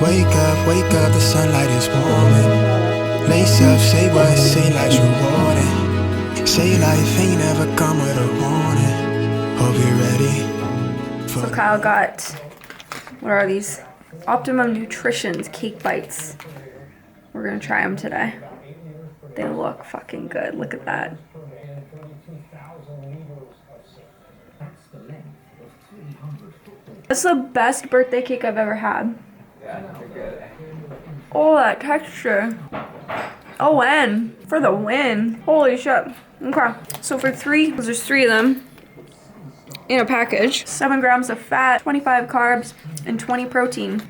wake up, the sunlight is warming. Lace up, say what, say life's rewarding. Say life ain't never come with a warning. Hope you're ready. So Kyle got, what are these? Optimum Nutrition's cake bites. We're gonna try them today. They look fucking good. Look at that. That's the best birthday cake I've ever had. Oh, that texture. Oh, and for the win. Holy shit. Okay. So for three, because there's 3 of them in a package, 7 grams of fat, 25 carbs, and 20 protein.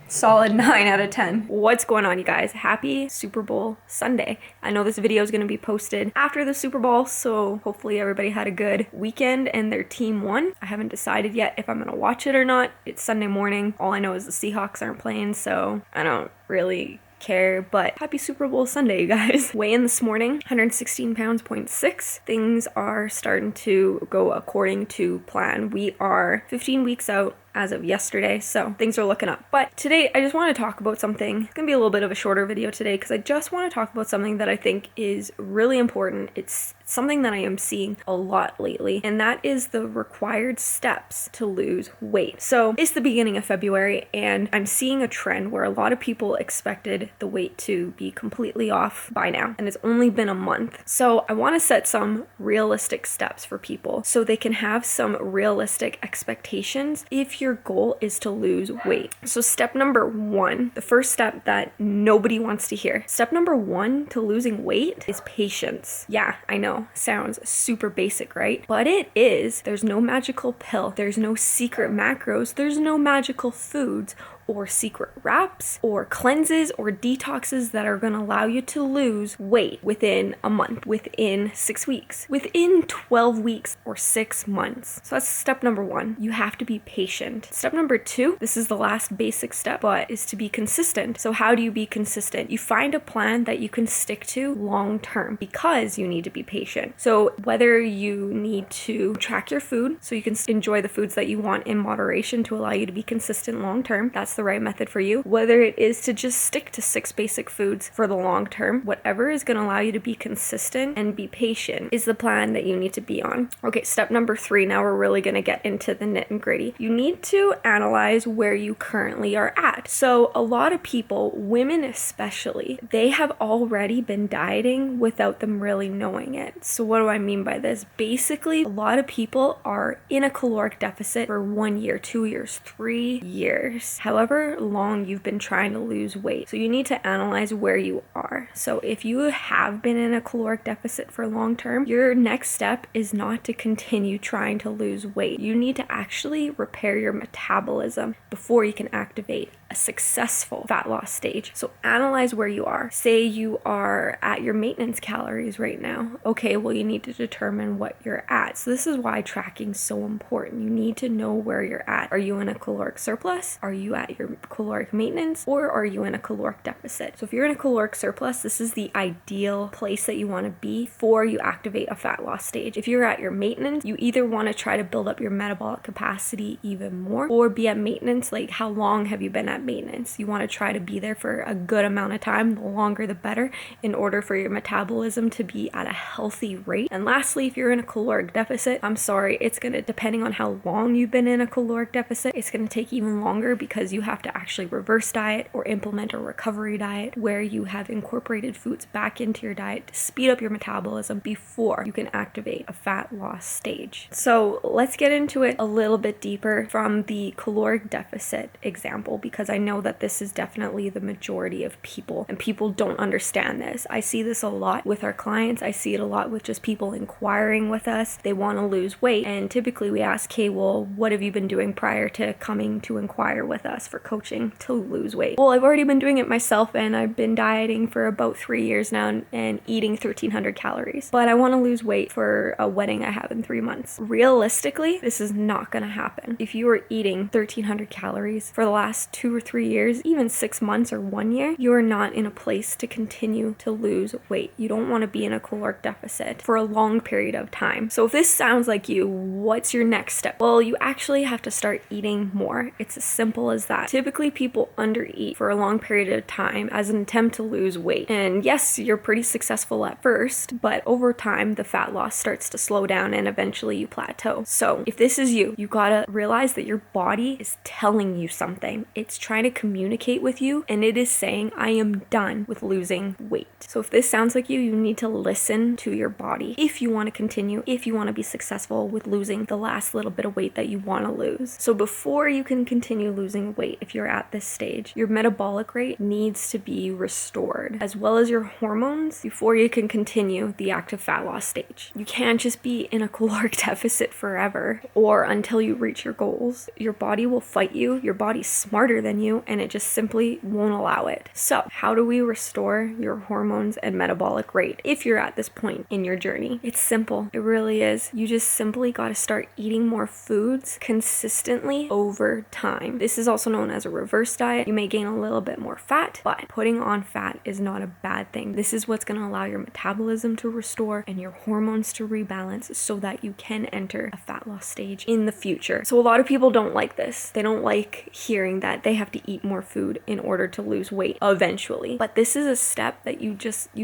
Solid 9 out of 10. What's going on, you guys? Happy Super Bowl Sunday. I know this video is going to be posted after the Super Bowl, so hopefully everybody had a good weekend and their team won. I haven't decided yet if I'm going to watch it or not. It's Sunday morning. All I know is the Seahawks aren't playing, so I don't really care, but happy Super Bowl Sunday, you guys. Weigh in this morning, 116 pounds, 0.6. Things are starting to go according to plan. We are 15 weeks out as of yesterday, so things are looking up. But today I just want to talk about something. It's gonna be a little bit of a shorter video today because I just want to talk about something that I think is really important. It's something that I am seeing a lot lately, and that is the required steps to lose weight. So it's the beginning of February, and I'm seeing a trend where a lot of people expected the weight to be completely off by now, and it's only been a month. So I want to set some realistic steps for people so they can have some realistic expectations if your goal is to lose weight. So step number 1, the first step that nobody wants to hear. Step number 1 to losing weight is patience. Yeah, I know, sounds super basic, right? But it is. There's no magical pill. There's no secret macros. There's no magical foods or secret wraps or cleanses or detoxes that are going to allow you to lose weight within a month, within 6 weeks, within 12 weeks or 6 months. So that's step number 1. You have to be patient. Step number 2, this is the last basic step, but is to be consistent. So how do you be consistent? You find a plan that you can stick to long term because you need to be patient. So whether you need to track your food so you can enjoy the foods that you want in moderation to allow you to be consistent long term, that's the right method for you. Whether it is to just stick to 6 basic foods for the long term, whatever is going to allow you to be consistent and be patient is the plan that you need to be on. Okay, step number 3, now we're really going to get into the nit and gritty. You need to analyze where you currently are at. So a lot of people, women especially, they have already been dieting without them really knowing it. So what do I mean by this? Basically, a lot of people are in a caloric deficit for 1 year, 2 years, 3 years. However long you've been trying to lose weight. So you need to analyze where you are. So if you have been in a caloric deficit for long term, your next step is not to continue trying to lose weight. You need to actually repair your metabolism before you can activate a successful fat loss stage. So analyze where you are. Say you are at your maintenance calories right now. Okay, well, you need to determine what you're at. So this is why tracking is so important. You need to know where you're at. Are you in a caloric surplus? Are you at your caloric maintenance? Or are you in a caloric deficit? So if you're in a caloric surplus, this is the ideal place that you want to be before you activate a fat loss stage. If you're at your maintenance, you either want to try to build up your metabolic capacity even more or be at maintenance. Like, how long have you been at maintenance? You want to try to be there for a good amount of time, the longer the better, in order for your metabolism to be at a healthy rate. And lastly, if you're in a caloric deficit, I'm sorry, it's going to, depending on how long you've been in a caloric deficit, it's going to take even longer because you have to actually reverse diet or implement a recovery diet where you have incorporated foods back into your diet to speed up your metabolism before you can activate a fat loss stage. So let's get into it a little bit deeper from the caloric deficit example, because I know that this is definitely the majority of people, and people don't understand this. I see this a lot with our clients. I see it a lot with just people inquiring with us. They want to lose weight, and typically we ask, hey, well, what have you been doing prior to coming to inquire with us for coaching to lose weight? Well, I've already been doing it myself, and I've been dieting for about 3 years now and eating 1,300 calories, but I want to lose weight for a wedding I have in 3 months. Realistically, this is not going to happen. If you are eating 1,300 calories for the last 2 or 3 years, even 6 months or 1 year, you're not in a place to continue to lose weight. You don't want to be in a caloric deficit for a long period of time. So if this sounds like you, what's your next step? Well, you actually have to start eating more. It's as simple as that. Typically, people undereat for a long period of time as an attempt to lose weight. And yes, you're pretty successful at first, but over time, the fat loss starts to slow down and eventually you plateau. So if this is you gotta realize that your body is telling you something. It's trying to communicate with you, and it is saying, I am done with losing weight. So if this sounds like you need to listen to your body if you want to continue, if you want to be successful with losing the last little bit of weight that you want to lose. So before you can continue losing weight, if you're at this stage, your metabolic rate needs to be restored, as well as your hormones, before you can continue the active fat loss stage. You can't just be in a caloric deficit forever or until you reach your goals. Your body will fight you. Your body's smarter than you, and it just simply won't allow it. So how do we restore your hormones and metabolic rate if you're at this point in your journey? It's simple. It really is. You just simply got to start eating more foods consistently over time. This is also known as a reverse diet. You may gain a little bit more fat, but putting on fat is not a bad thing. This is what's going to allow your metabolism to restore and your hormones to rebalance so that you can enter a fat loss stage in the future. So a lot of people don't like this. They don't like hearing that they have to eat more food in order to lose weight eventually. But this is a step that you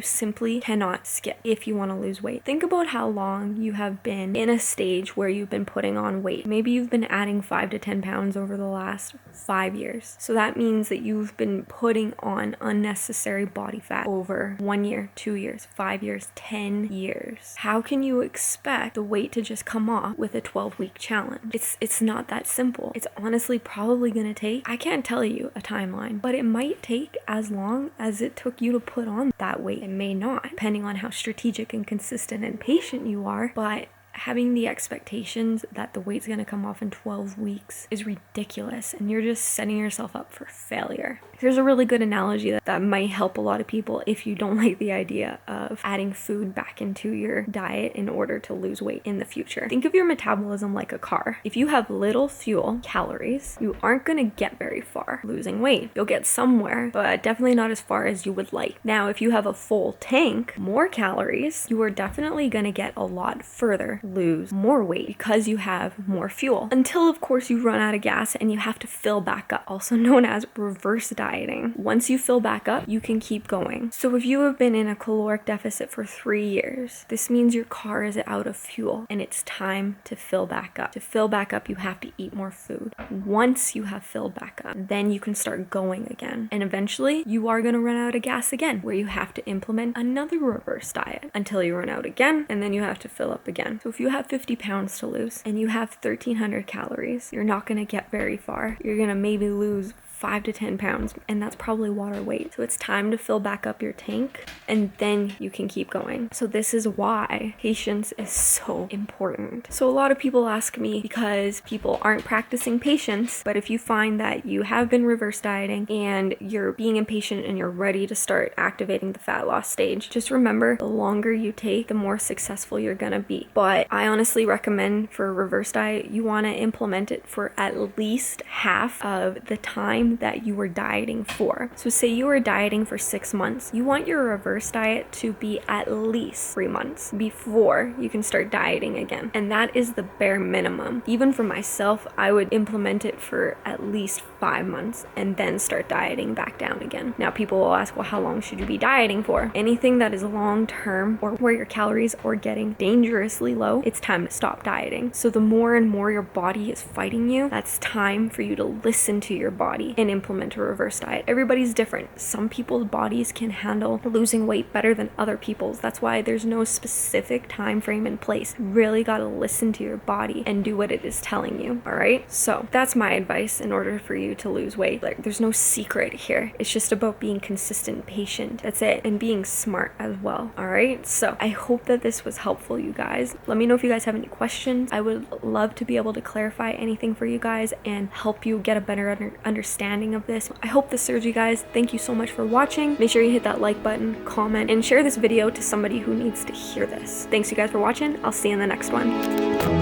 simply cannot skip if you want to lose weight. Think about how long you have been in a stage where you've been putting on weight. Maybe you've been adding 5 to 10 pounds over the last 5 years. So that means that you've been putting on unnecessary body fat over 1 year, 2 years, 5 years, 10 years. How can you expect the weight to just come off with a 12-week challenge? It's not that simple. It's honestly probably going to take, I can't tell you a timeline, but it might take as long as it took you to put on that weight. It may not, depending on how strategic and consistent and patient you are, but having the expectations that the weight's going to come off in 12 weeks is ridiculous, and you're just setting yourself up for failure. Here's a really good analogy that might help a lot of people if you don't like the idea of adding food back into your diet in order to lose weight in the future. Think of your metabolism like a car. If you have little fuel calories, you aren't going to get very far losing weight. You'll get somewhere, but definitely not as far as you would like. Now, if you have a full tank, more calories, you are definitely going to get a lot further, lose more weight because you have more fuel. Until, of course, you run out of gas and you have to fill back up, also known as reverse dieting. Once you fill back up, you can keep going. So if you have been in a caloric deficit for 3 years, this means your car is out of fuel and it's time to fill back up. To fill back up, you have to eat more food. Once you have filled back up, then you can start going again. And eventually, you are going to run out of gas again, where you have to implement another reverse diet until you run out again, and then you have to fill up again. So if you have 50 pounds to lose and you have 1,300 calories, you're not going to get very far. You're going to maybe lose 5 to 10 pounds, and that's probably water weight. So it's time to fill back up your tank, and then you can keep going. So this is why patience is so important. So a lot of people ask me, because people aren't practicing patience, but if you find that you have been reverse dieting and you're being impatient and you're ready to start activating the fat loss stage, just remember, the longer you take, the more successful you're gonna be. But I honestly recommend for a reverse diet, you wanna implement it for at least half of the time that you were dieting for. So say you were dieting for 6 months, you want your reverse diet to be at least 3 months before you can start dieting again. And that is the bare minimum. Even for myself, I would implement it for at least 5 months and then start dieting back down again. Now people will ask, well, how long should you be dieting for? Anything that is long term or where your calories are getting dangerously low, it's time to stop dieting. So the more and more your body is fighting you, that's time for you to listen to your body and implement a reverse diet. Everybody's different. Some people's bodies can handle losing weight better than other people's. That's why there's no specific time frame in place. You really got to listen to your body and do what it is telling you. All right. So that's my advice in order for you to lose weight. Like, there's no secret here. It's just about being consistent, patient. That's it. And being smart as well. All right. So I hope that this was helpful, you guys. Let me know if you guys have any questions. I would love to be able to clarify anything for you guys and help you get a better understanding of this. I hope this serves you guys. Thank you so much for watching. Make sure you hit that like button, comment, and share this video to somebody who needs to hear this. Thanks you guys for watching. I'll see you in the next one.